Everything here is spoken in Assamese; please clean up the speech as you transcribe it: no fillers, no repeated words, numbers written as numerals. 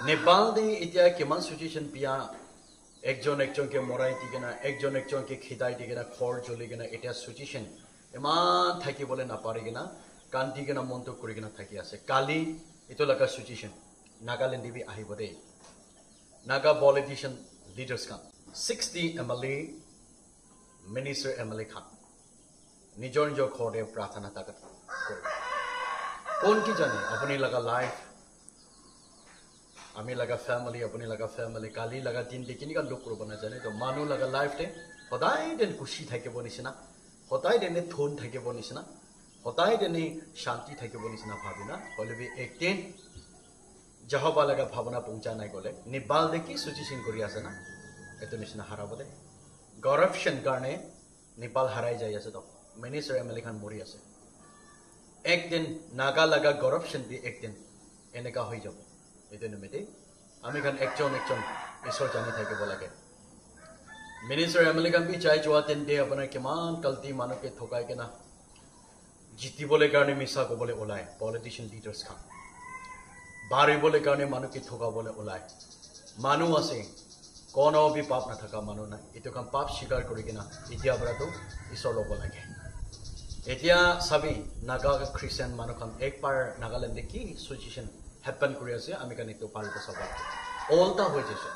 নেপাল দে এতিয়া কিমান সিচুয়েশন পিয়া একজন একজনকে মৰাই দিকেনা একজন একজনকে খিদাই দিকেনা খৰ জ্বলি কেনা এতিয়া সিচুয়েশন ইমান থাকিবলৈ নাপাৰি কেনা কান্দি কেনা মনটো কৰি কেনা থাকি আছে কালি এটো লগা সিচুয়েশন নাগালেণ্ড দিবি আহিব দে নাগা পলিটিশিয়ান লিডার্স খান 60 MLA মিনিস্টার MLA খান নিজৰ নিজৰ ঘৰতে প্ৰাৰ্থনা তাকত কৰে কোন কি জানে আপুনি লগা লাইফ আমি লগা ফ্যামিলি আপনি লগা ফ্যামিলি কালি লগা দিন দেখিনিকা লোক করব না জানে তো মানু লগা লাইফ তে সদায় দিন খুশি থাকিব নিচিনা সদায় দিন থুন থাকিব নিচিনা সদায় দিন শান্তি থাকিব নিচিনা ভাবিনা হলেবি একদিন জহবা লগা ভাবনা পৌঁছা নাই গলে নিবাল দেখি সিচুয়েশন কৰি আছে না এটো নিচিনা হাৰাব দে গৰপশন কাৰণে নিপাল হাৰাই যাই আছে তো মিনিস্টাৰ MLA খান মৰি আছে একদিন নাগা লগা গৰপশন দি একদিন এনেকা হৈ যাব এটো নিমিতে আমি খান একজন একজন ঈশ্বর জানি থাকিব লাগে মিনিস্টার MLA খান বি চাই যোৱা তিন দে আপোনাৰ কিমান গলতি মানুহকে ঠকাই কেনা জিতিবলৈ কাৰণে মিছা কবলৈ ওলাই পলিটিশিয়ান লিডাৰ্স খান বাঢ়িবলৈ কাৰণে মানুহকে ঠকাবলৈ ওলাই মানুহ আছে কোনো বি পাপ নাথাকা মানুহ নাই এটো কাম পাপ স্বীকাৰ কৰি কেনা এতিয়া পৰাটো ঈশ্বৰ ল'ব লাগে এতিয়া সবি নাগা খ্ৰীষ্টিয়ান মানুহ খান একবাৰ নাগালেণ্ড কি সিচুয়েশন হ্যাপেন কৰি আছে আমি কানে তো পাল্টা সবাই অলটা হৈ গৈছে